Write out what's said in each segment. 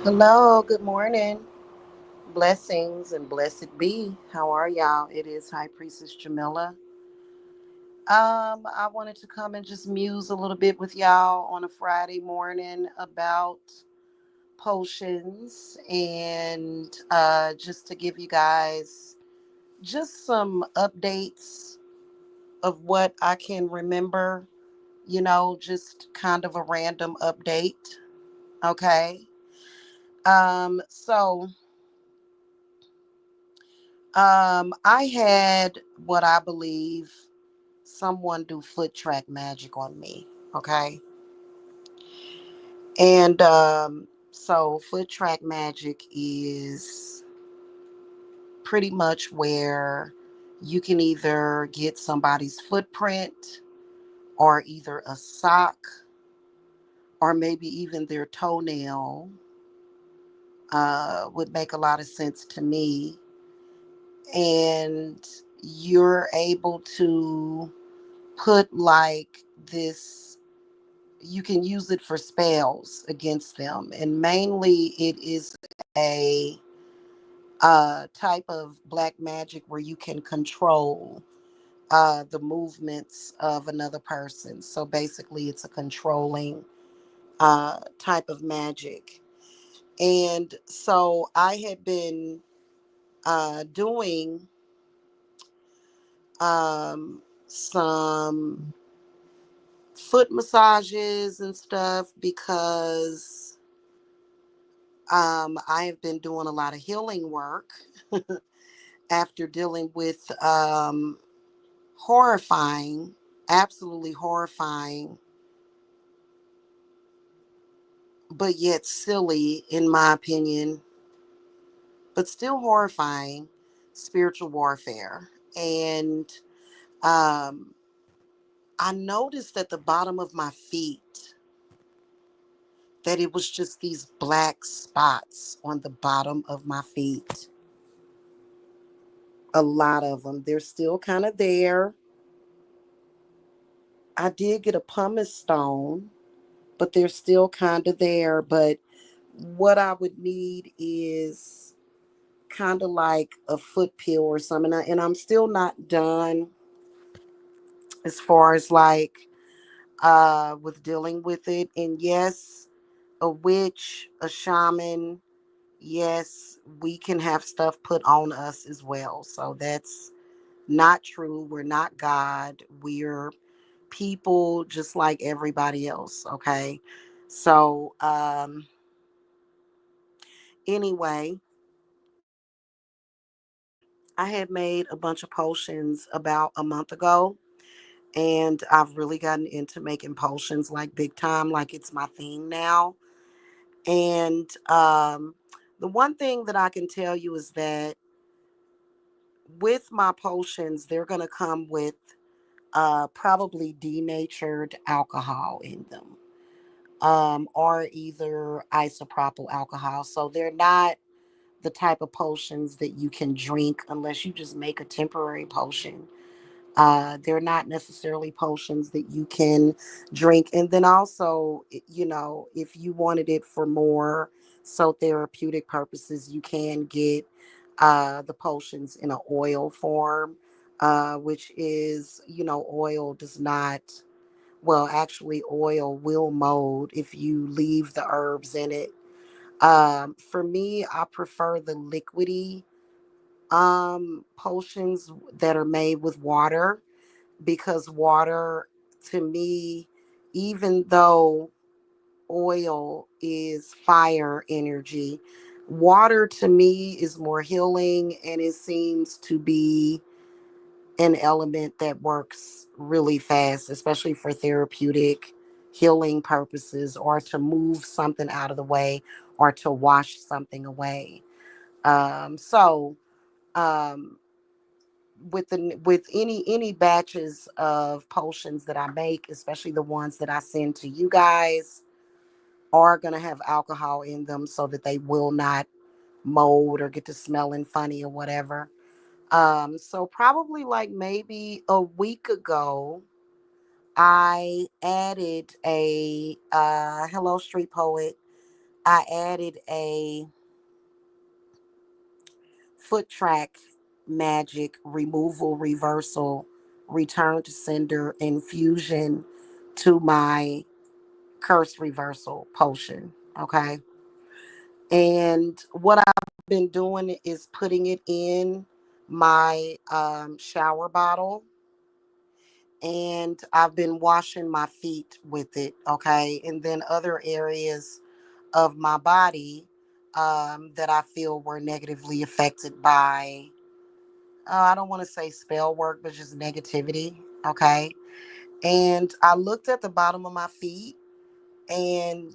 Hello, good morning. Blessings and blessed be. How are y'all? It is High Priestess Jamila. I wanted to come and just muse a little bit with y'all on a Friday morning about potions and just to give you guys just some updates of what I can remember, just kind of a random update. Okay. So I had what I believe someone do foot track magic on me. Okay. And so foot track magic is pretty much where you can either get somebody's footprint or either a sock or maybe even their toenail would make a lot of sense to me. And you're able to put like this, you can use it for spells against them, and mainly it is a type of black magic where you can control the movements of another person. So basically it's a controlling type of magic. And so I had been doing some foot massages and stuff because I have been doing a lot of healing work after dealing with horrifying, absolutely horrifying, but yet silly, in my opinion, but still horrifying spiritual warfare. And um, I noticed at the bottom of my feet that it was just these black spots on the bottom of my feet. A lot of them. They're still kind of there. I did get a pumice stone, but they're still kind of there. But what I would need is kind of like a foot peel or something. And I'm still not done as far as like with dealing with it. And yes, a witch, a shaman, yes, we can have stuff put on us as well. So that's not true. We're not God. We're people just like everybody else. Okay. So, anyway, I had made a bunch of potions about a month ago, and I've really gotten into making potions like big time, like it's my thing now. And the one thing that I can tell you is that with my potions, they're going to come with probably denatured alcohol in them, or either isopropyl alcohol. So they're not the type of potions that you can drink unless you just make a temporary potion. They're not necessarily potions that you can drink. And then also, if you wanted it for more so therapeutic purposes, you can get the potions in an oil form, which is, oil does not, well, actually, oil will mold if you leave the herbs in it. For me, I prefer the liquidy potions that are made with water, because water, to me, even though oil is fire energy, water to me is more healing, and it seems to be an element that works really fast, especially for therapeutic healing purposes, or to move something out of the way, or to wash something away. So um, with any batches of potions that I make, especially the ones that I send to you guys, are gonna have alcohol in them so that they will not mold or get to smelling funny or whatever. So probably like maybe a week ago, I added a Hello Street Poet. I added a foot track magic removal, reversal, return to sender infusion to my curse reversal potion. Okay. And what I've been doing is putting it in my shower bottle, and I've been washing my feet with it. Okay. And then other areas of my body that I feel were negatively affected by, I don't want to say spell work, but just negativity. Okay. And I looked at the bottom of my feet, and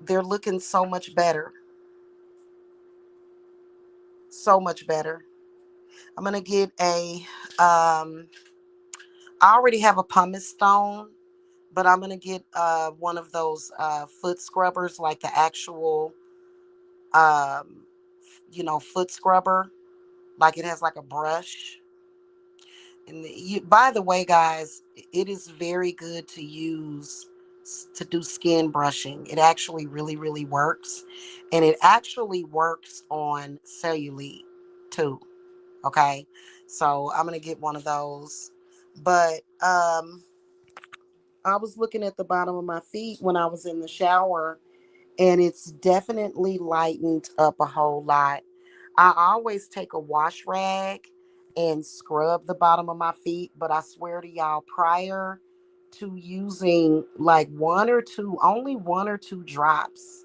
they're looking so much better. So much better. I'm going to get I already have a pumice stone, but I'm going to get one of those foot scrubbers, like the actual, um, foot scrubber. Like it has like a brush. And by the way, guys, it is very good to use to do skin brushing. It actually really, really works. And it actually works on cellulite too. Okay. So I'm going to get one of those. But I was looking at the bottom of my feet when I was in the shower, and it's definitely lightened up a whole lot. I always take a wash rag and scrub the bottom of my feet, but I swear to y'all, prior to using like only one or two drops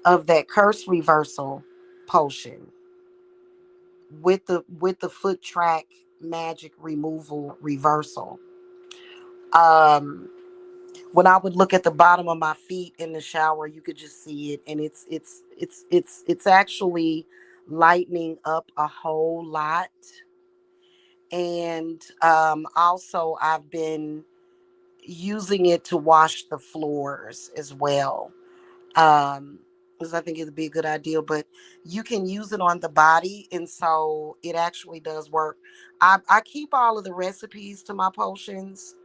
of that curse reversal potion with the foot track magic removal reversal, um when I would look at the bottom of my feet in the shower, you could just see it, and it's actually lightening up a whole lot. And also, I've been using it to wash the floors as well. Because I think it'd be a good idea, but you can use it on the body, and so it actually does work. I keep all of the recipes to my potions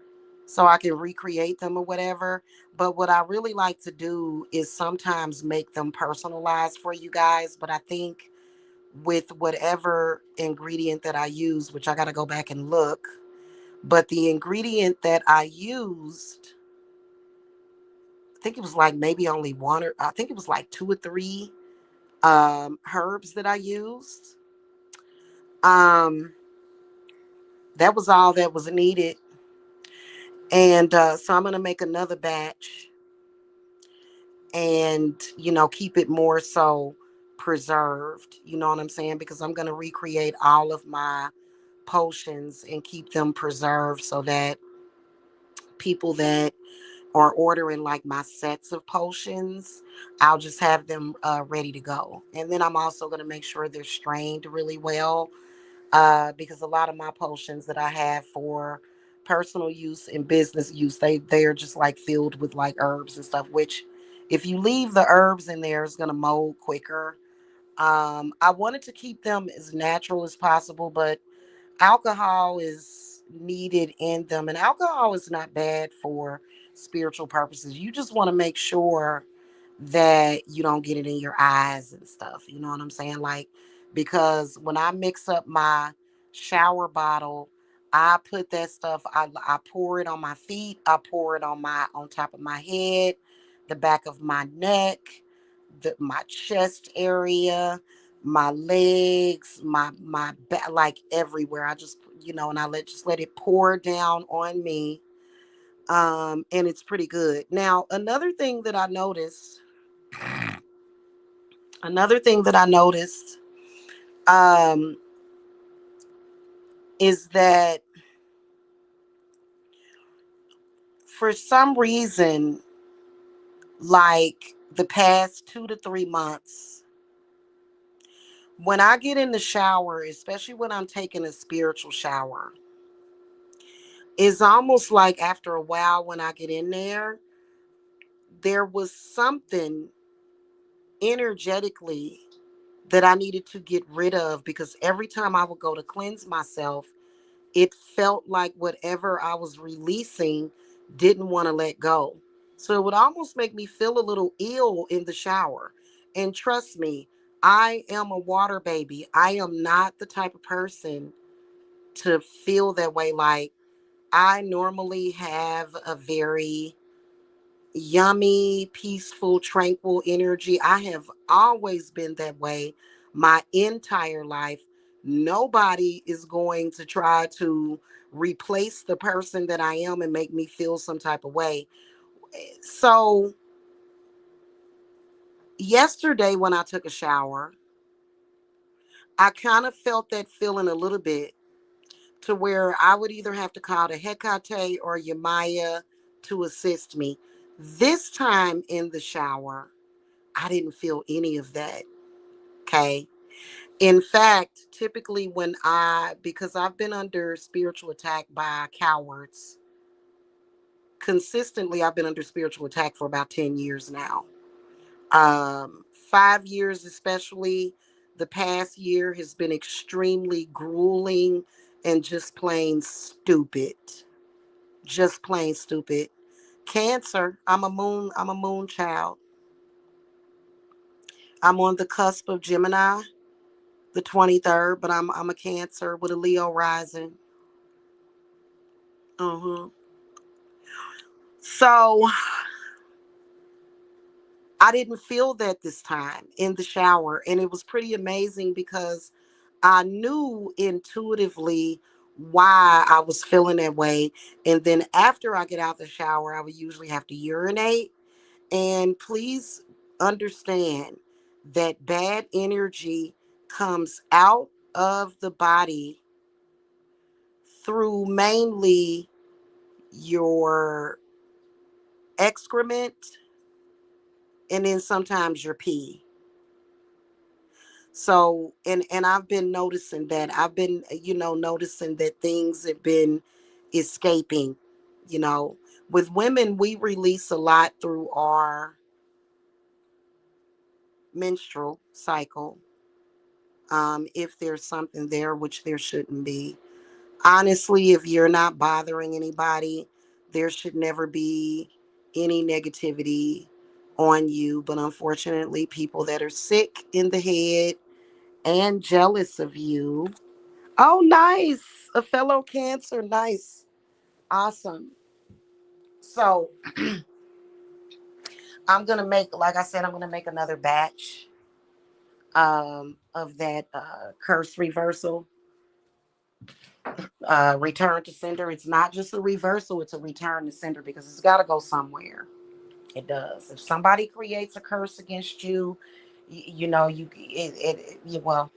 so I can recreate them or whatever. But what I really like to do is sometimes make them personalized for you guys. But I think with whatever ingredient that I use, which I got to go back and look, but the ingredient that I used, I think it was like maybe only one, or I think it was like two or three herbs that I used. Um, that was all that was needed. And so I'm going to make another batch and keep it more so preserved, you know what I'm saying, because I'm going to recreate all of my potions and keep them preserved so that people that are ordering like my sets of potions, I'll just have them ready to go. And then I'm also going to make sure they're strained really well, because a lot of my potions that I have for personal use and business use, they're just like filled with like herbs and stuff, which if you leave the herbs in there, it's gonna mold quicker. I wanted to keep them as natural as possible, but alcohol is needed in them, and alcohol is not bad for spiritual purposes. You just want to make sure that you don't get it in your eyes and stuff, you know what I'm saying, like, because when I mix up my shower bottle, I put that stuff, I pour it on my feet, I pour it on top of my head, the back of my neck, my chest area, my legs, my back, like everywhere. I just, and I let it pour down on me. And it's pretty good. Now, another thing that I noticed um is that for some reason, like the past 2 to 3 months, when I get in the shower, especially when I'm taking a spiritual shower, it's almost like after a while when I get in there was something energetically that I needed to get rid of, because every time I would go to cleanse myself, it felt like whatever I was releasing didn't want to let go. So it would almost make me feel a little ill in the shower. And trust me, I am a water baby. I am not the type of person to feel that way. Like, I normally have a very yummy, peaceful, tranquil energy. I have always been that way my entire life. Nobody is going to try to replace the person that I am and make me feel some type of way. So, yesterday when I took a shower, I kind of felt that feeling a little bit, to where I would either have to call the Hecate or Yamaya to assist me. This time in the shower, I didn't feel any of that. Okay. In fact, typically because I've been under spiritual attack by cowards, consistently, I've been under spiritual attack for about 10 years now. 5 years, especially the past year, has been extremely grueling and just plain stupid. Just plain stupid. Cancer. I'm a moon child. I'm on the cusp of Gemini, the 23rd, but I'm a Cancer with a Leo rising. Uh-huh. So I didn't feel that this time in the shower. And it was pretty amazing because I knew intuitively why I was feeling that way. And then after I get out the shower, I would usually have to urinate. And please understand that bad energy comes out of the body through mainly your excrement and then sometimes your pee. So, and I've been noticing that. I've been, noticing that things have been escaping, you know. With women, we release a lot through our menstrual cycle. If there's something there, which there shouldn't be. Honestly, if you're not bothering anybody, there should never be any negativity on you. But unfortunately, people that are sick in the head and jealous of you. Oh, nice. A fellow Cancer. Nice. Awesome. So I'm going to make, like I said, I'm going to make another batch of that curse reversal, return to sender. It's not just a reversal, it's a return to sender because it's got to go somewhere. It does. If somebody creates a curse against you, you know, well,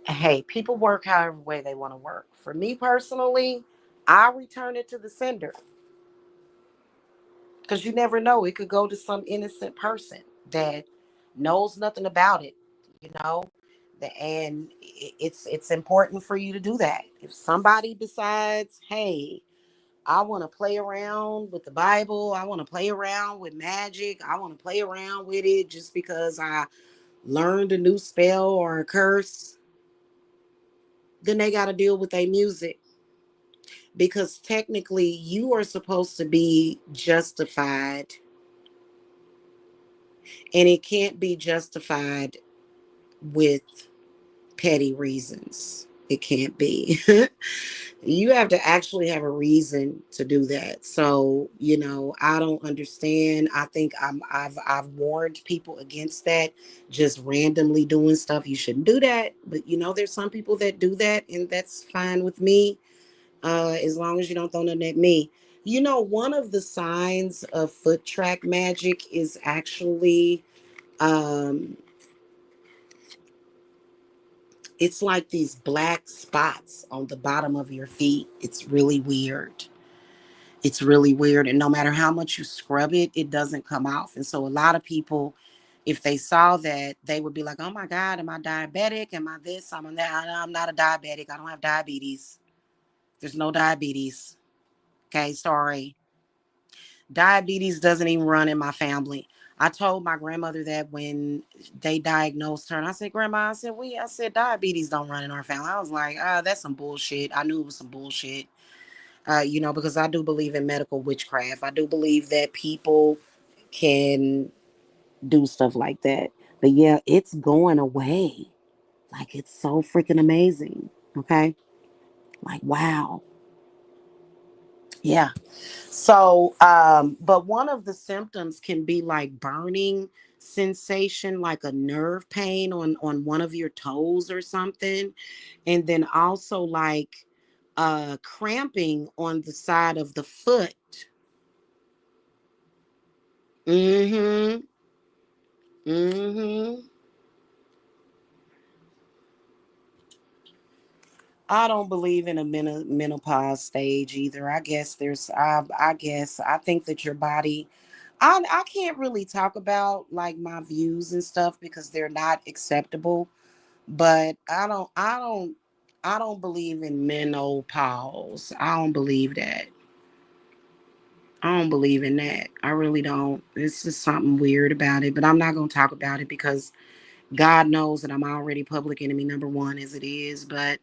hey, people work however way they want to work. For me personally, I return it to the sender because you never know. It could go to some innocent person that knows nothing about it, you know. And it's important for you to do that. If somebody decides, hey, I want to play around with the Bible, I want to play around with magic, I want to play around with it just because I learned a new spell or a curse, then they got to deal with their music because technically you are supposed to be justified, and it can't be justified with petty reasons. It can't be. You have to actually have a reason to do that. So, I don't understand. I think I've warned people against that, just randomly doing stuff. You shouldn't do that. But there's some people that do that, and that's fine with me. As long as you don't throw nothing at me. One of the signs of foot track magic is actually um it's like these black spots on the bottom of your feet. It's really weird. It's really weird. And no matter how much you scrub it, it doesn't come off. And so a lot of people, if they saw that, they would be like, oh my God, am I diabetic? Am I this? I'm that. I'm not a diabetic. I don't have diabetes. There's no diabetes. Okay, sorry. Diabetes doesn't even run in my family. I told my grandmother that when they diagnosed her, and I said, Grandma, I said, diabetes don't run in our family. I was like, that's some bullshit. I knew it was some bullshit. Because I do believe in medical witchcraft. I do believe that people can do stuff like that. But yeah, it's going away. Like, it's so freaking amazing. Okay. Like, wow. Yeah. So, but one of the symptoms can be like burning sensation, like a nerve pain on one of your toes or something, and then also like cramping on the side of the foot. Mm-hmm. Mm-hmm. I don't believe in a menopause stage either. I guess I guess I think that your body. I can't really talk about like my views and stuff because they're not acceptable. But I don't believe in menopause. I don't believe that. I don't believe in that. I really don't. It's just something weird about it. But I'm not gonna talk about it because God knows that I'm already public enemy number one as it is. But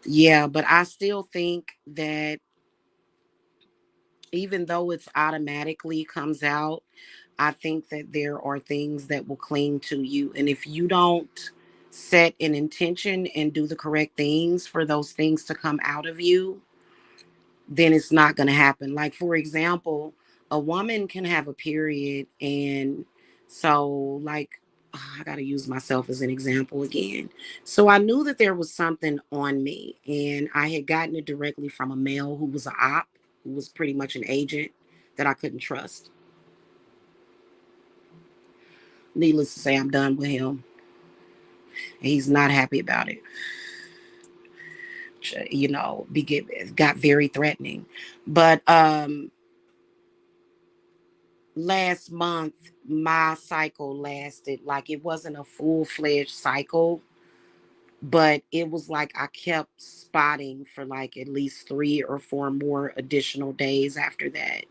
yeah, but I still think that even though it's automatically comes out, I think that there are things that will cling to you. And if you don't set an intention and do the correct things for those things to come out of you, then it's not going to happen. Like, for example, a woman can have a period. And so, like, I got to use myself as an example again. So, I knew that there was something on me, and I had gotten it directly from a male who was an op, who was pretty much an agent that I couldn't trust. Needless to say, I'm done with him. And he's not happy about it. Got very threatening. But last month my cycle lasted, like, it wasn't a full-fledged cycle, but it was like I kept spotting for like at least 3 or 4 more additional days after that.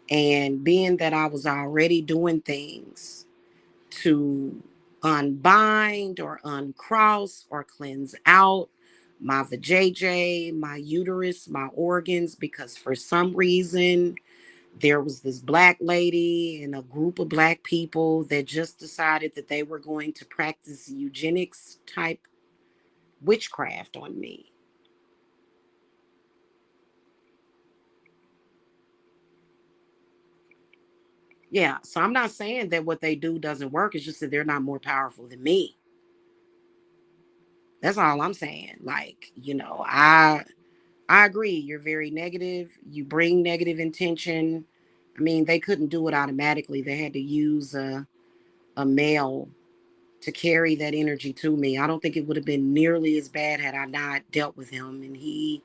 And being that I was already doing things to unbind or uncross or cleanse out my vajayjay, my uterus, my organs, because for some reason there was this black lady and a group of black people that just decided that they were going to practice eugenics type witchcraft on me. Yeah, so I'm not saying that what they do doesn't work. It's just that they're not more powerful than me. That's all I'm saying. Like, I agree. You're very negative. You bring negative intention. I mean, they couldn't do it automatically. They had to use a male to carry that energy to me. I don't think it would have been nearly as bad had I not dealt with him. And he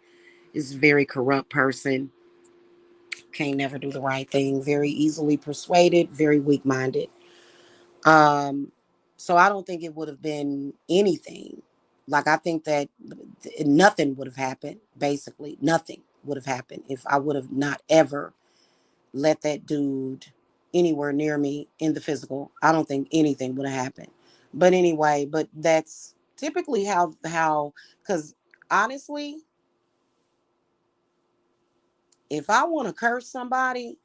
is a very corrupt person. Can't never do the right thing. Very easily persuaded. Very weak minded. Um, so I don't think it would have been anything. Like, I think that nothing would have happened. Basically, nothing would have happened if I would have not ever let that dude anywhere near me in the physical. I don't think anything would have happened. But anyway, but that's typically how because honestly, if I want to curse somebody,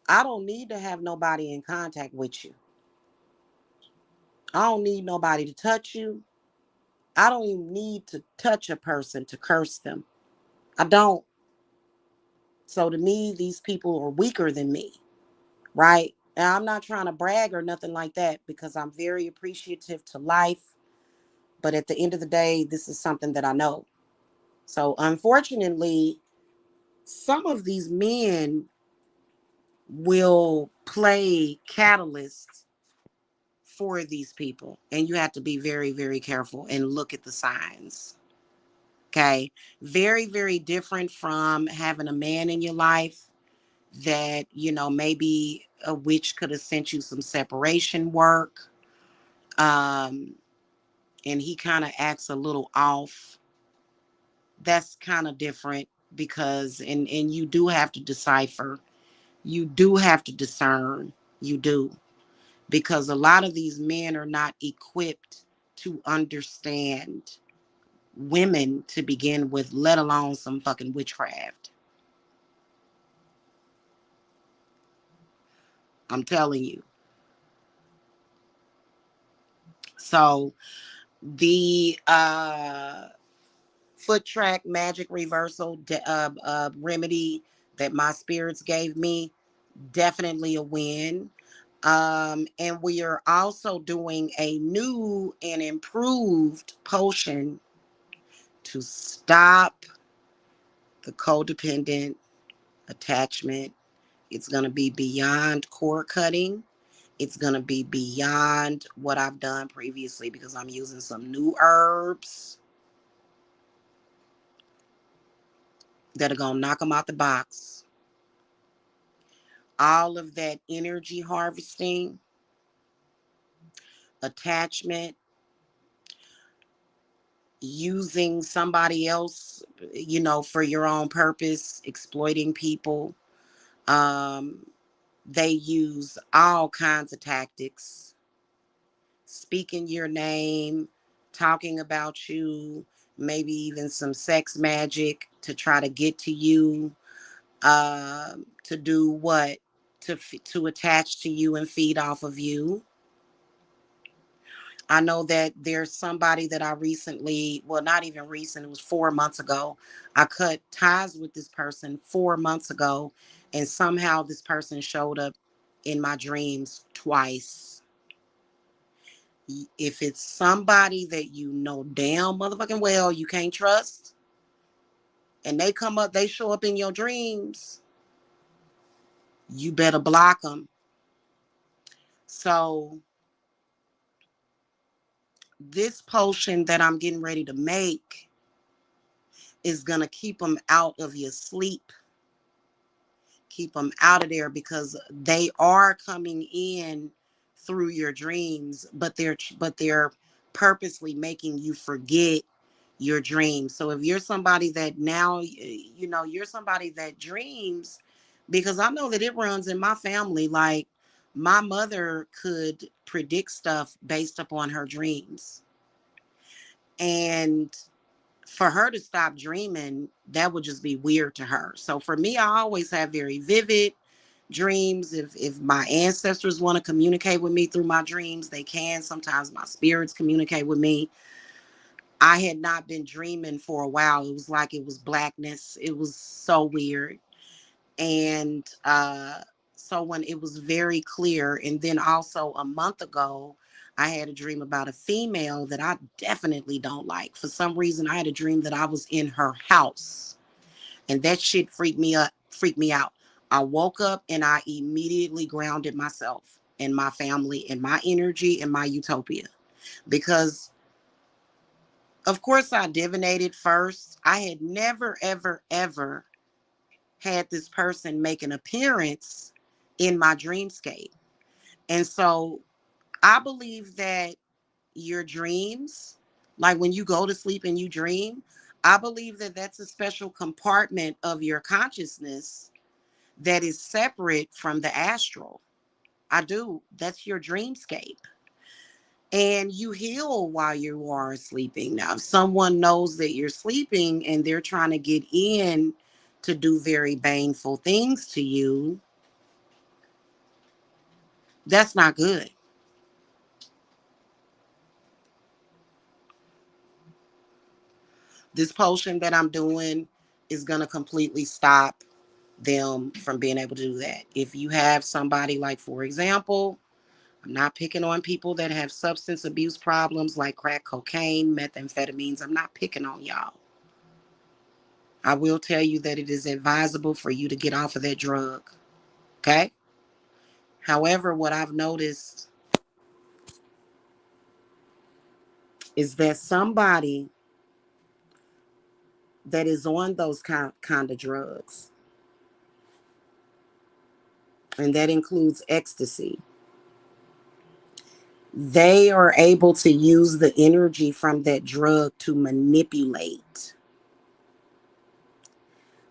I don't need to have nobody in contact with you. I don't need nobody to touch you. I don't even need to touch a person to curse them. I don't. So to me, these people are weaker than me, right? Now, I'm not trying to brag or nothing like that because I'm very appreciative to life. But at the end of the day, this is something that I know. So unfortunately, some of these men will play catalysts for these people. And you have to be very, very careful and look at the signs. Okay. Very, very different from having a man in your life that, maybe a witch could have sent you some separation work. Um, and he kind of acts a little off. That's kind of different because and you do have to decipher. You do have to discern. You do. Because a lot of these men are not equipped to understand women to begin with, let alone some fucking witchcraft. I'm telling you. So the foot track magic reversal remedy that my spirits gave me, definitely a win. And we are also doing a new and improved potion to stop the codependent attachment. It's going to be beyond cord cutting. It's going to be beyond what I've done previously because I'm using some new herbs that are going to knock them out the box. All of that energy harvesting, attachment, using somebody else, for your own purpose, exploiting people. Um, they use all kinds of tactics, speaking your name, talking about you, maybe even some sex magic to try to get to you, to do what? To attach to you and feed off of you. I know that there's somebody that I recently, well, not even recent, it was 4 months ago. I cut ties with this person 4 months ago, and somehow this person showed up in my dreams twice. If it's somebody that you know damn motherfucking well you can't trust, and they show up in your dreams, you better block them. So, this potion that I'm getting ready to make is going to keep them out of your sleep, keep them out of there, because they are coming in through your dreams, but they're purposely making you forget your dreams. So if you're somebody that now, you're somebody that dreams, because I know that it runs in my family. Like, my mother could predict stuff based upon her dreams, and for her to stop dreaming, that would just be weird to her. So for me, I always have very vivid dreams. If my ancestors want to communicate with me through my dreams, they can. Sometimes my spirits communicate with me. I had not been dreaming for a while. It was like it was blackness. It was so weird. And so when it was very clear, and then also a month ago, I had a dream about a female that I definitely don't like. For some reason, I had a dream that I was in her house, and that shit freaked me out. I woke up and I immediately grounded myself and my family and my energy and my utopia, because of course I divinated first. I had never, ever, ever had this person make an appearance in my dreamscape. And so I believe that your dreams, like when you go to sleep and you dream, I believe that that's a special compartment of your consciousness that is separate from the astral. I do. That's your dreamscape. And you heal while you are sleeping. Now, if someone knows that you're sleeping and they're trying to get in to do very baneful things to you, that's not good. This potion that I'm doing is going to completely stop them from being able to do that. If you have somebody, like, for example, I'm not picking on people that have substance abuse problems like crack cocaine, methamphetamines. I'm not picking on y'all. I will tell you that it is advisable for you to get off of that drug. Okay? However, what I've noticed is that somebody that is on those kind of drugs, and that includes ecstasy, they are able to use the energy from that drug to manipulate.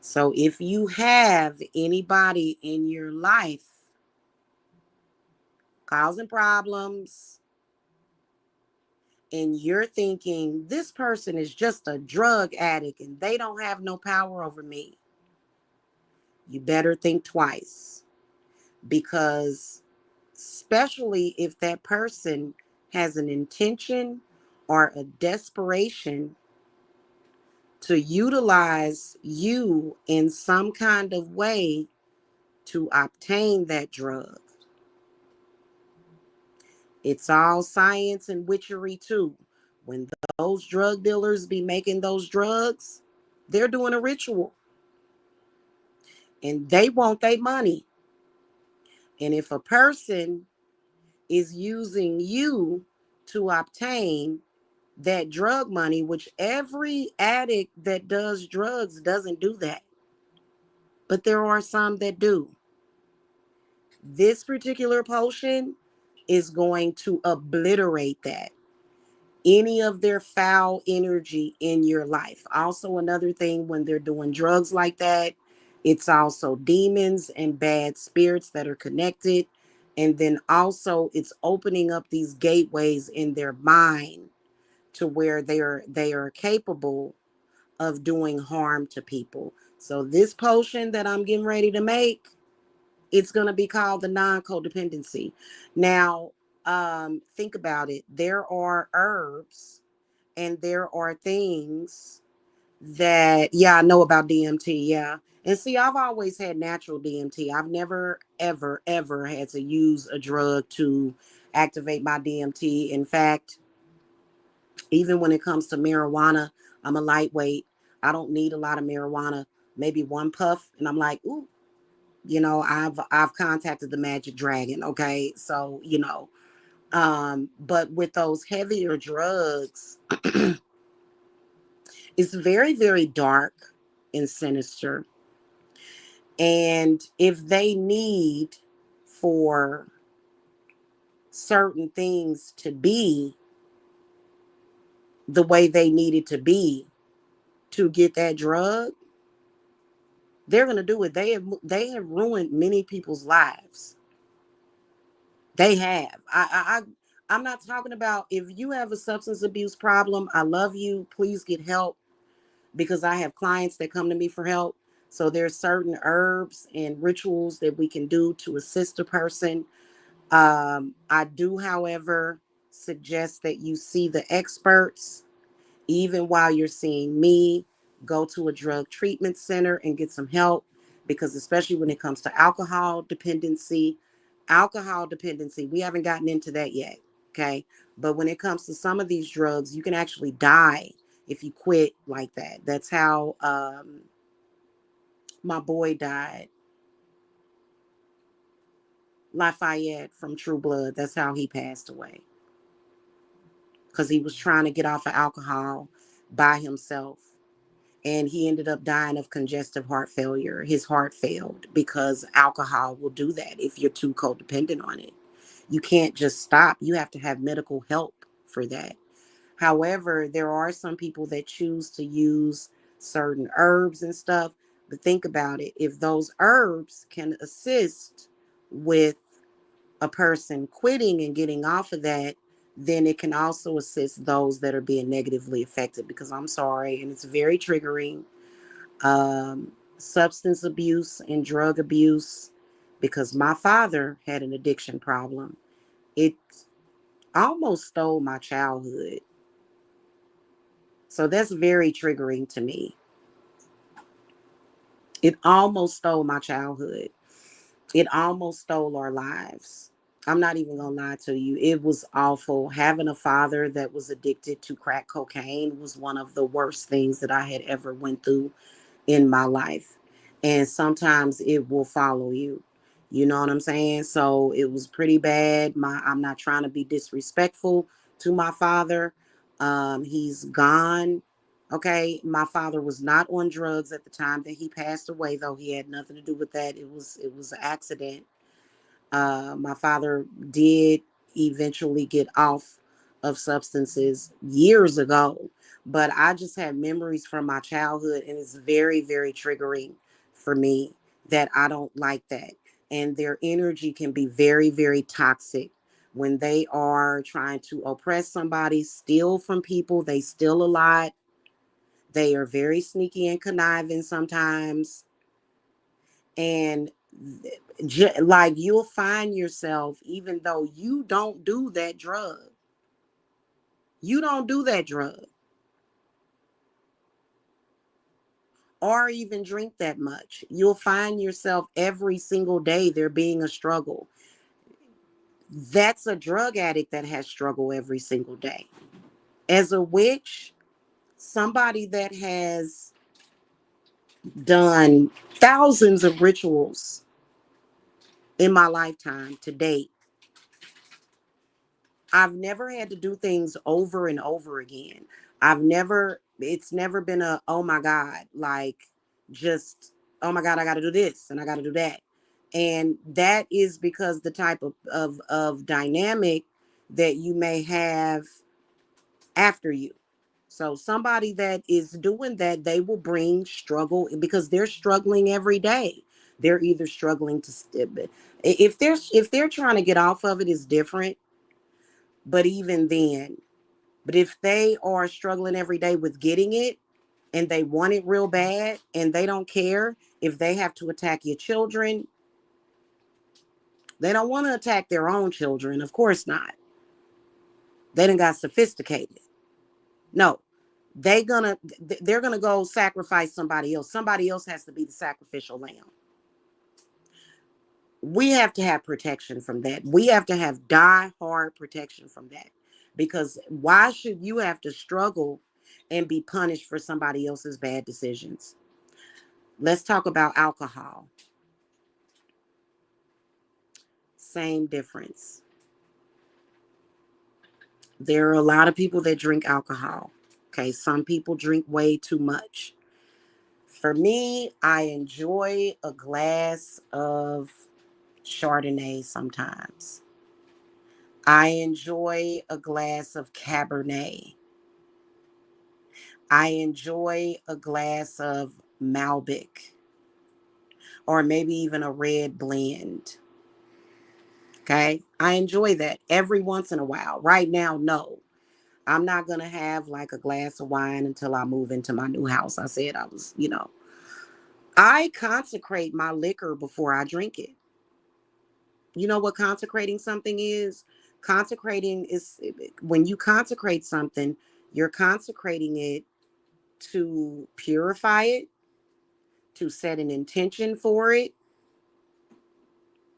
So if you have anybody in your life causing problems, and you're thinking this person is just a drug addict and they don't have no power over me, you better think twice, because especially if that person has an intention or a desperation to utilize you in some kind of way to obtain that drug. It's all science and witchery too. When those drug dealers be making those drugs, they're doing a ritual and they want their money. And if a person is using you to obtain that drug money, which every addict that does drugs doesn't do that, but there are some that do. This particular potion is going to obliterate that, any of their foul energy in your life. Also, another thing, when they're doing drugs like that, it's also demons and bad spirits that are connected. And then also it's opening up these gateways in their mind to where they are capable of doing harm to people. So this potion that I'm getting ready to make, it's going to be called the non-codependency. Now, think about it. There are herbs and there are things that, yeah, I know about DMT. Yeah. And see, I've always had natural DMT. I've never, ever, ever had to use a drug to activate my DMT. In fact, even when it comes to marijuana, I'm a lightweight. I don't need a lot of marijuana, maybe one puff. And I'm like, ooh, I've contacted the magic dragon. Okay. So, but with those heavier drugs, it's very, very dark and sinister. And if they need for certain things to be the way they need it to be to get that drug, they're going to do it. They have ruined many people's lives. They have. I'm not talking about, if you have a substance abuse problem, I love you. Please get help, because I have clients that come to me for help. So there's certain herbs and rituals that we can do to assist a person. I do, however, suggest that you see the experts. Even while you're seeing me, go to a drug treatment center and get some help, because especially when it comes to alcohol dependency, we haven't gotten into that yet. Okay. But when it comes to some of these drugs, you can actually die if you quit like that. That's how my boy died, Lafayette from True Blood. That's how he passed away, because he was trying to get off of alcohol by himself. And he ended up dying of congestive heart failure. His heart failed because alcohol will do that if you're too codependent on it. You can't just stop. You have to have medical help for that. However, there are some people that choose to use certain herbs and stuff. But think about it. If those herbs can assist with a person quitting and getting off of that, then it can also assist those that are being negatively affected. Because I'm sorry, and it's very triggering, substance abuse and drug abuse, because my father had an addiction problem. It almost stole my childhood. So that's very triggering to me. It almost stole my childhood. It almost stole our lives. I'm not even gonna lie to you. It was awful. Having a father that was addicted to crack cocaine was one of the worst things that I had ever went through in my life. And sometimes it will follow you. You know what I'm saying? So it was pretty bad. I'm not trying to be disrespectful to my father. He's gone. Okay. My father was not on drugs at the time that he passed away, though. He had nothing to do with that. It was an accident. My father did eventually get off of substances years ago, but I just had memories from my childhood, and it's very, very triggering for me that I don't like that. And their energy can be very, very toxic. when they are trying to oppress somebody, steal from people, they steal a lot. They are very sneaky and conniving sometimes. And like you'll find yourself, even though you don't do that drug, you don't do that drug or even drink that much, you'll find yourself every single day there being a struggle. That's a drug addict that has struggle every single day. As a witch, somebody that has done thousands of rituals in my lifetime to date, I've never had to do things over and over again. It's never been a, oh my God, like just, oh my God, I got to do this and I got to do that. And that is because the type of dynamic that you may have after you. So somebody that is doing that, they will bring struggle because they're struggling every day. They're either struggling to, if they're trying to get off of it is different. But even then, but if they are struggling every day with getting it and they want it real bad and they don't care if they have to attack your children, they don't want to attack their own children. Of course not. They done got sophisticated. No, they're gonna go sacrifice somebody else. Somebody else has to be the sacrificial lamb. We have to have protection from that. We have to have die-hard protection from that. Because why should you have to struggle and be punished for somebody else's bad decisions? Let's talk about alcohol. Same difference. There are a lot of people that drink alcohol. Okay, some people drink way too much. For me, I enjoy a glass of Chardonnay sometimes. I enjoy a glass of Cabernet. I enjoy a glass of Malbec or maybe even a red blend. Okay. I enjoy that every once in a while. Right now, no. I'm not going to have like a glass of wine until I move into my new house. I said I was, I consecrate my liquor before I drink it. You know what consecrating something is? Consecrating is when you consecrate something, you're consecrating it to purify it, to set an intention for it.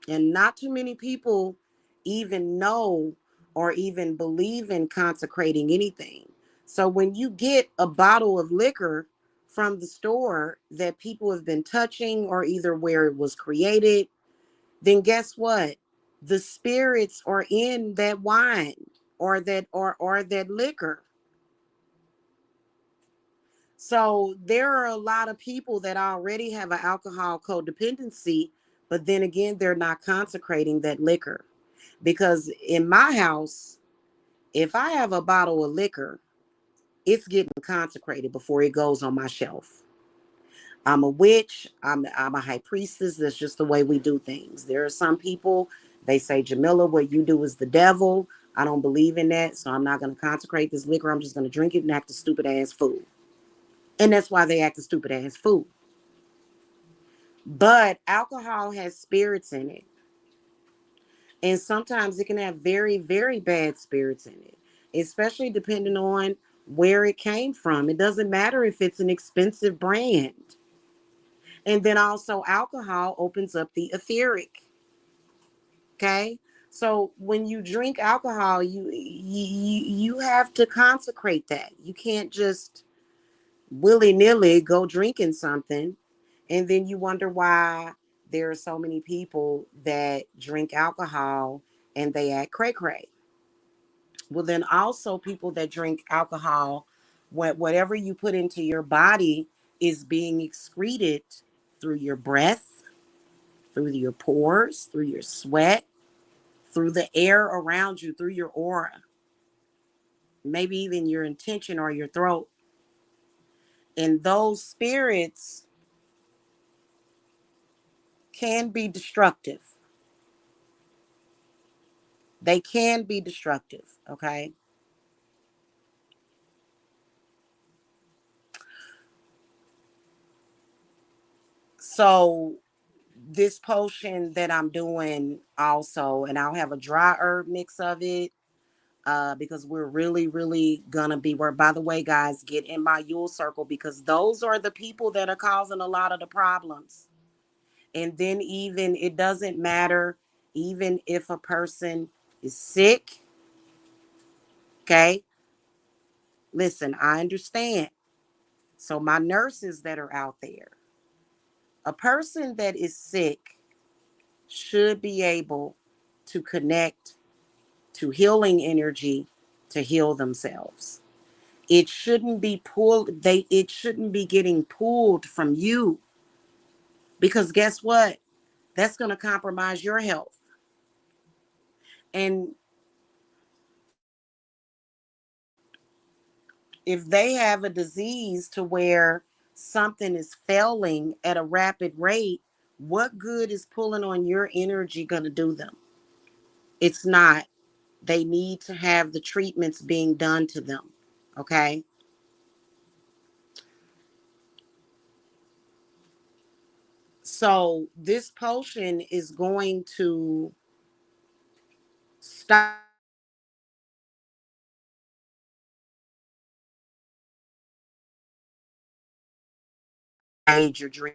And not too many people even know or even believe in consecrating anything. So when you get a bottle of liquor from the store that people have been touching or either where it was created, then guess what? The spirits are in that wine or that liquor. So there are a lot of people that already have an alcohol codependency, but then again, they're not consecrating that liquor. Because in my house, if I have a bottle of liquor, it's getting consecrated before it goes on my shelf. I'm a witch. I'm a high priestess. That's just the way we do things. There are some people, they say, Jamila, what you do is the devil. I don't believe in that. So I'm not going to consecrate this liquor. I'm just going to drink it and act a stupid ass fool. And that's why they act a stupid ass fool. But alcohol has spirits in it. And sometimes it can have very, very bad spirits in it, especially depending on where it came from. It doesn't matter if it's an expensive brand. And then also alcohol opens up the etheric. Okay. So when you drink alcohol, you have to consecrate that. You can't just willy-nilly go drinking something and then you wonder why there are so many people that drink alcohol and they act cray cray. Well, then also people that drink alcohol, whatever you put into your body is being excreted through your breath, through your pores, through your sweat, through the air around you, through your aura, maybe even your intention or your throat. And those spirits can be destructive. They can be destructive, okay? So this potion that I'm doing also, and I'll have a dry herb mix of it, because we're really, really gonna be where, by the way, guys, get in my Yule circle because those are the people that are causing a lot of the problems. And then even it doesn't matter, even if a person is sick, okay? Listen, I understand. So my nurses that are out there, a person that is sick should be able to connect to healing energy to heal themselves. It shouldn't be pulled, it shouldn't be getting pulled from you because guess what? That's going to compromise your health. And if they have a disease to where something is failing at a rapid rate, what good is pulling on your energy going to do them? It's not. They need to have the treatments being done to them. Okay. So this potion is going to stop your dream,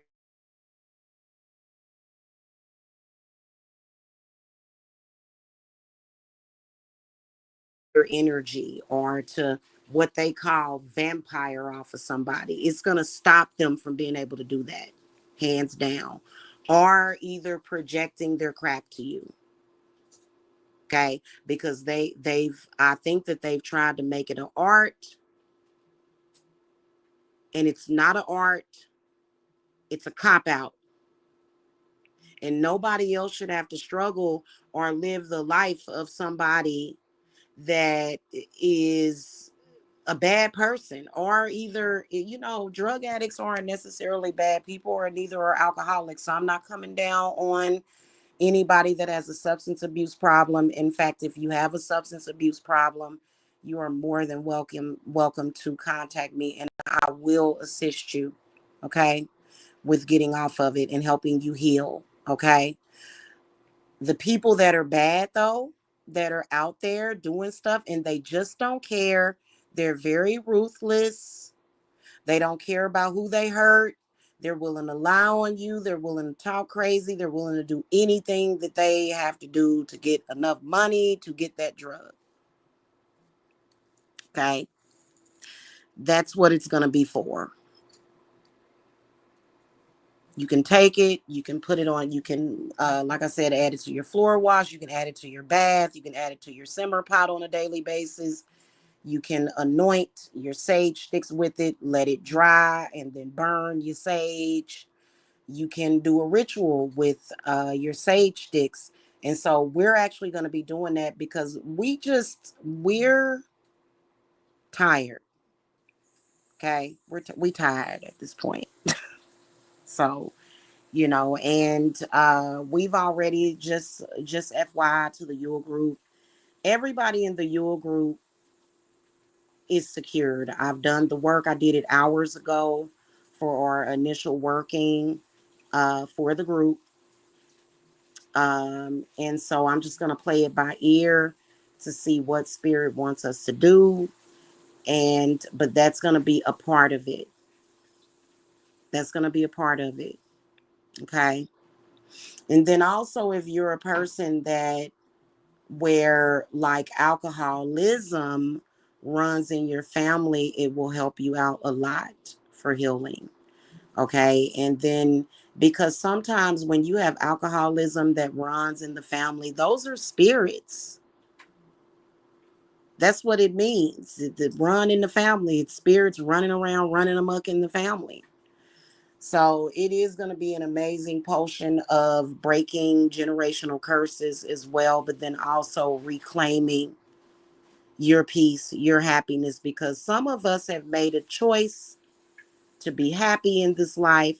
your energy, or to what they call vampire off of somebody. It's going to stop them from being able to do that, hands down, or either projecting their crap to you. Okay, because they've I think that they've tried to make it an art, and it's not an art. It's a cop out, and nobody else should have to struggle or live the life of somebody that is a bad person, or either, drug addicts aren't necessarily bad people, or neither are alcoholics. So I'm not coming down on anybody that has a substance abuse problem. In fact, if you have a substance abuse problem, you are more than welcome to contact me, and I will assist you, okay, with getting off of it and helping you heal. Okay. The people that are bad, though, that are out there doing stuff and they just don't care, they're very ruthless. They don't care about who they hurt. They're willing to lie on you. They're willing to talk crazy. They're willing to do anything that they have to do to get enough money to get that drug. Okay. That's what it's going to be for. You can take it, you can put it on, you can, like I said, add it to your floor wash, you can add it to your bath, you can add it to your simmer pot on a daily basis. You can anoint your sage sticks with it, let it dry, and then burn your sage. You can do a ritual with your sage sticks. And so we're actually going to be doing that because we're tired. Okay. We tired at this point. So, and we've already just FYI to the Yule group, everybody in the Yule group is secured. I've done the work. I did it hours ago for our initial working for the group. And so I'm just going to play it by ear to see what spirit wants us to do. But that's going to be a part of it. That's going to be a part of it. Okay. And then also, if you're a person that where like alcoholism runs in your family, it will help you out a lot for healing. Okay. And then because sometimes when you have alcoholism that runs in the family, those are spirits. That's what it means. The run in the family, it's spirits running around, running amok in the family. So it is going to be an amazing potion of breaking generational curses as well, but then also reclaiming your peace, your happiness, because some of us have made a choice to be happy in this life.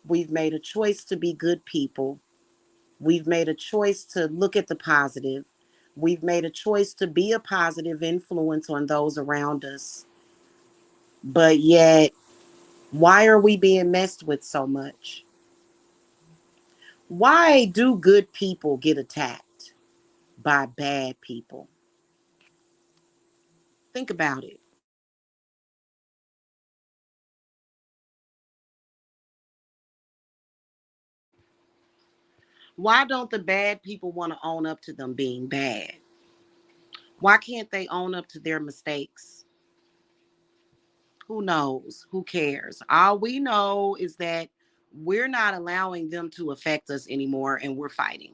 We've made a choice to be good people. We've made a choice to look at the positive. We've made a choice to be a positive influence on those around us. But yet, why are we being messed with so much? Why do good people get attacked by bad people? Think about it. Why don't the bad people want to own up to them being bad? Why can't they own up to their mistakes? Who knows? Who cares? All we know is that we're not allowing them to affect us anymore, and we're fighting.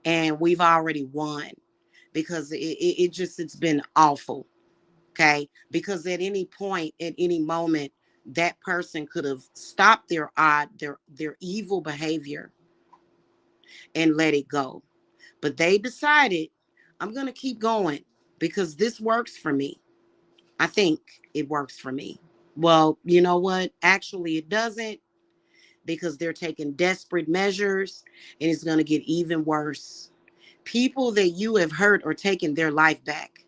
And we've already won because it's been awful. Okay. Because at any point, at any moment, that person could have stopped their evil behavior and let it go. But they decided, I'm going to keep going because this works for me. I think it works for me. Well, you know what? Actually, it doesn't, because they're taking desperate measures, and it's going to get even worse. People that you have hurt are taking their life back,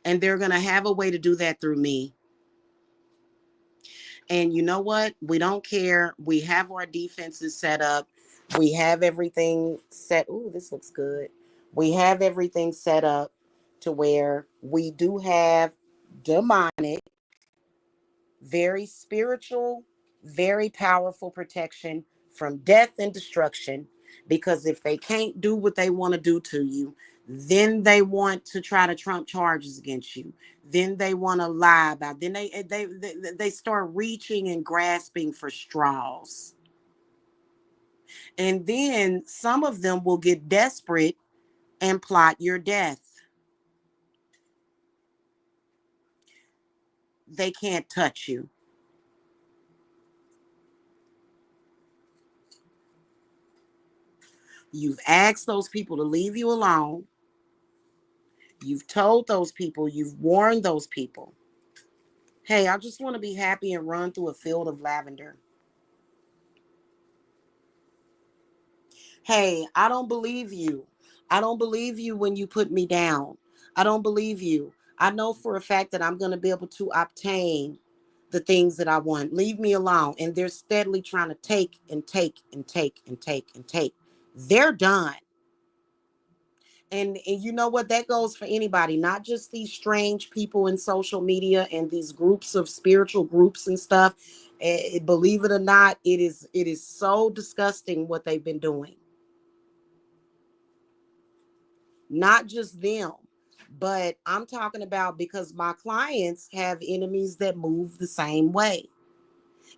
and they're going to have a way to do that through me. And you know what? We don't care. We have our defenses set up. We have everything set. Ooh, this looks good. We have everything set up to where we do have demonic, very spiritual, very powerful protection from death and destruction. Because if they can't do what they want to do to you, then they want to try to trump charges against you. Then they want to lie about. Then they start reaching and grasping for straws. And then some of them will get desperate and plot your death. They can't touch you. You've asked those people to leave you alone. You've told those people, you've warned those people, hey, I just want to be happy and run through a field of lavender. Hey, I don't believe you. I don't believe you when you put me down. I don't believe you. I know for a fact that I'm going to be able to obtain the things that I want. Leave me alone. And they're steadily trying to take and take and take and take and take. They're done. And you know what? That goes for anybody, not just these strange people in social media and these groups of spiritual groups and stuff. Believe it or not, it is so disgusting what they've been doing. Not just them, but I'm talking about, because my clients have enemies that move the same way.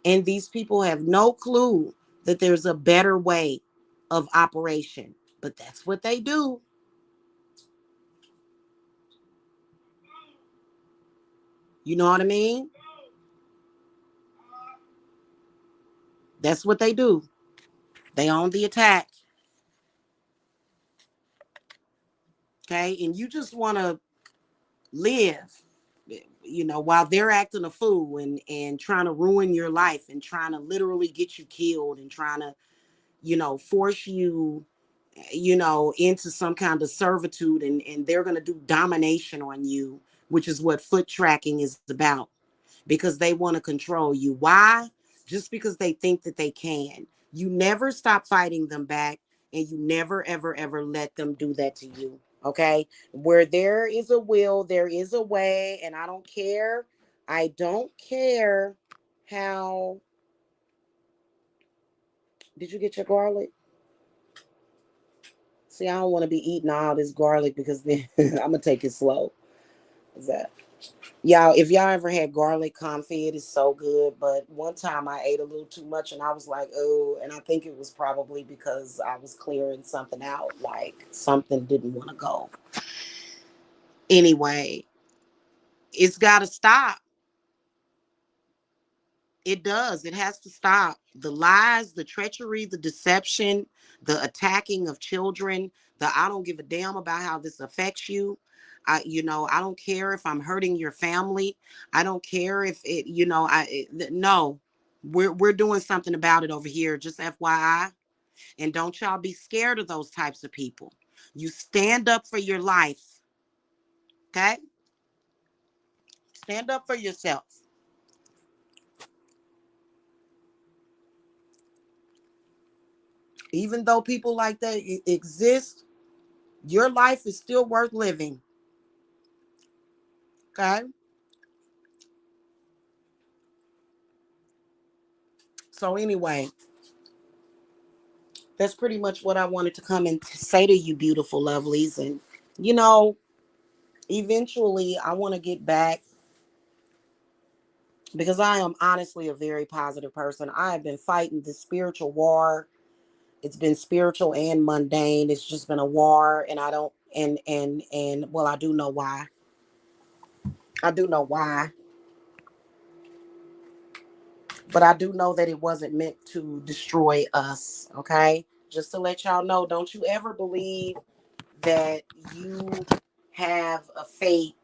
And these people have no clue that there's a better way of operation. But that's what they do. You know what I mean? That's what they do. They own the attack. Okay. And you just want to live, while they're acting a fool and trying to ruin your life and trying to literally get you killed and trying to, force you, into some kind of servitude, and they're going to do domination on you, which is what foot tracking is about, because they want to control you. Why? Just because they think that they can. You never stop fighting them back, and you never, ever, ever let them do that to you. Okay? Where there is a will, there is a way, and I don't care. I don't care how. Did you get your garlic? See, I don't want to be eating all this garlic because then I'm gonna take it slow. Is that y'all? If y'all ever had garlic confit, it is so good. But one time I ate a little too much, and I was like, oh, and I think it was probably because I was clearing something out, like something didn't want to go. Anyway, it's got to stop. It does. It has to stop. The lies, the treachery, the deception, the attacking of children, the I don't give a damn about how this affects you. I don't care if I'm hurting your family. I don't care if it, no, we're doing something about it over here. Just FYI. And don't y'all be scared of those types of people. You stand up for your life. Okay? Stand up for yourself. Even though people like that exist, your life is still worth living. Okay? So anyway, that's pretty much what I wanted to come and say to you, beautiful lovelies. And you know, eventually I want to get back, because I am honestly a very positive person. I have been fighting this spiritual war. It's been spiritual and mundane. It's just been a war, and I don't and well, I do know why. I do know why, but I do know that it wasn't meant to destroy us, okay? Just to let y'all know, don't you ever believe that you have a fate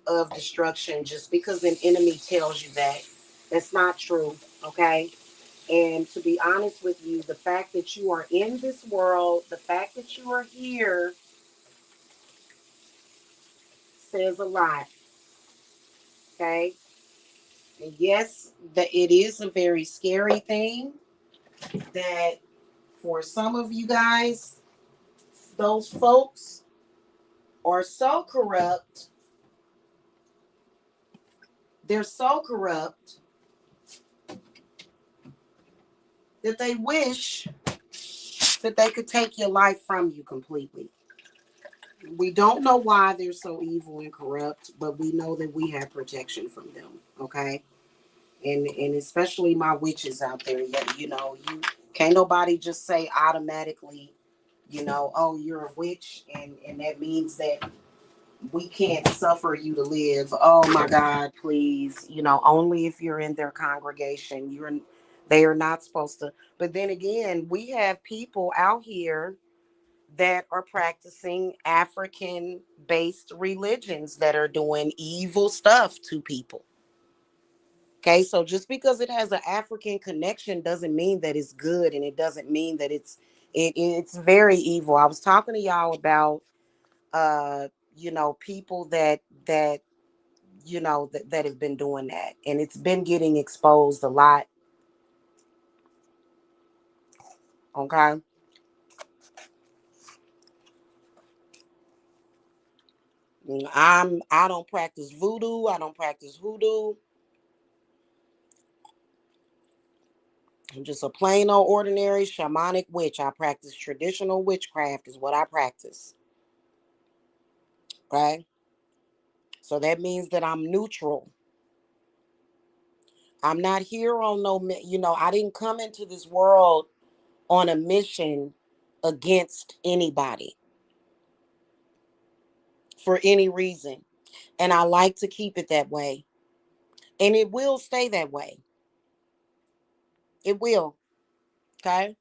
of destruction just because an enemy tells you that. That's not true, okay? And to be honest with you, the fact that you are in this world, the fact that you are here says a lot, okay? And yes, that it is a very scary thing that for some of you guys, those folks are so corrupt, they're so corrupt that they wish that they could take your life from you completely. We don't know why they're so evil and corrupt, but we know that we have protection from them, okay? And especially my witches out there, you know, you can't nobody just say automatically, you know, oh, you're a witch, and that means that we can't suffer you to live. Oh my God, please, you know, only if you're in their congregation. They are not supposed to. But then again, we have people out here that are practicing African based religions that are doing evil stuff to people. Okay, so just because it has an African connection doesn't mean that it's good, and it doesn't mean that it's very evil. I was talking to y'all about you know, people that you know that have been doing that, and it's been getting exposed a lot. Okay. I don't practice voodoo, I don't practice hoodoo. I'm just a plain old ordinary shamanic witch. I practice traditional witchcraft is what I practice. Okay. So that means that I'm neutral. I'm not here on no, you know, I didn't come into this world on a mission against anybody for any reason. And I like to keep it that way. And it will stay that way. It will. Okay.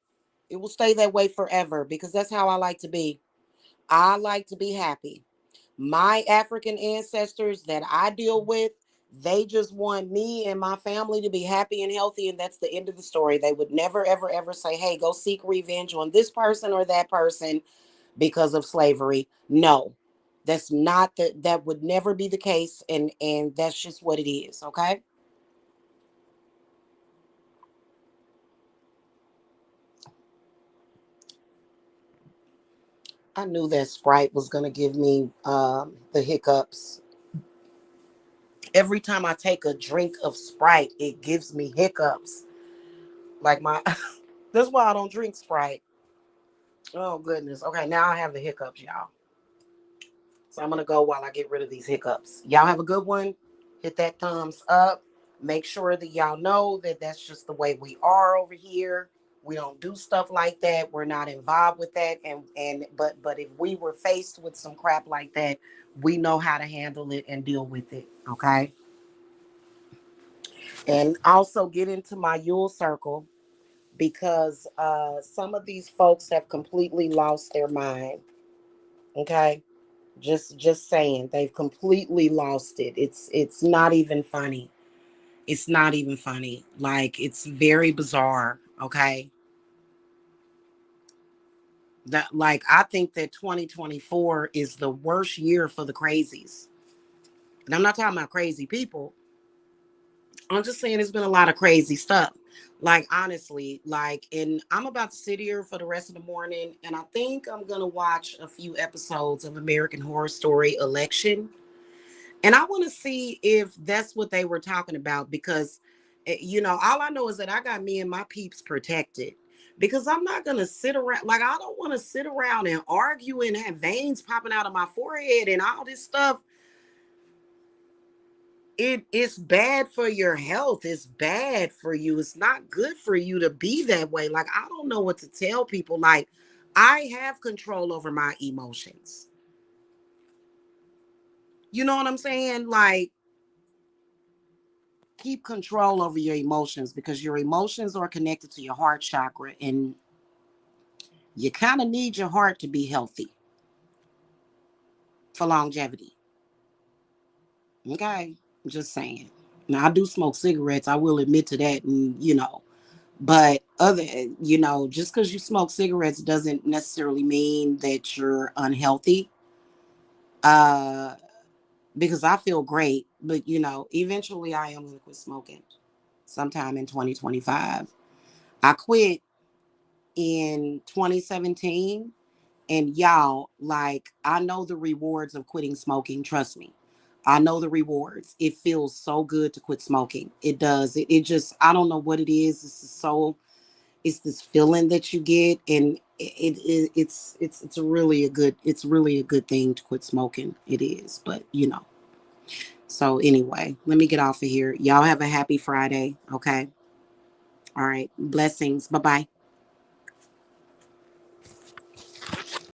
It will stay that way forever because that's how I like to be. I like to be happy. My African ancestors that I deal with, they just want me and my family to be happy and healthy, and that's the end of the story. They would never, ever, ever say, hey, go seek revenge on this person or that person because of slavery. No, that's not that would never be the case, and that's just what it is, okay? I knew that Sprite was going to give me the hiccups. Every time I take a drink of Sprite, it gives me hiccups. Like my, that's why I don't drink Sprite. Oh goodness. Okay, now I have the hiccups, y'all. So I'm gonna go while I get rid of these hiccups. Y'all have a good one. Hit that thumbs up. Make sure that y'all know that that's just the way we are over here. We don't do stuff like that. We're not involved with that. But if we were faced with some crap like that, we know how to handle it and deal with it. Okay. And also get into my Yule circle because some of these folks have completely lost their mind. Okay, just saying, they've completely lost it. It's not even funny. It's not even funny. Like, it's very bizarre. Okay, That, like, I think that 2024 is the worst year for the crazies. And I'm not talking about crazy people. I'm just saying it's been a lot of crazy stuff. Like, honestly, like, and I'm about to sit here for the rest of the morning, and I think I'm gonna watch a few episodes of American Horror Story Election. And I want to see if that's what they were talking about because, all I know is that I got me and my peeps protected because I'm not going to sit around. Like, I don't want to sit around and argue and have veins popping out of my forehead and all this stuff. It's bad for your health. It's bad for you. It's not good for you to be that way. Like, I don't know what to tell people. Like, I have control over my emotions. You know what I'm saying? Like, keep control over your emotions because your emotions are connected to your heart chakra and you kind of need your heart to be healthy for longevity. Okay, I'm just saying. Now, I do smoke cigarettes, I will admit to that, and but just because you smoke cigarettes doesn't necessarily mean that you're unhealthy. uh because I feel great, but eventually I am going to quit smoking sometime in 2025. I quit in 2017. And y'all, like, I know the rewards of quitting smoking. Trust me. I know the rewards. It feels so good to quit smoking. It does. It just, I don't know what it is. It's this feeling that you get. And it's really a good thing to quit smoking. It is. But, so anyway, let me get off of here. Y'all have a happy Friday. Okay. All right. Blessings. Bye bye.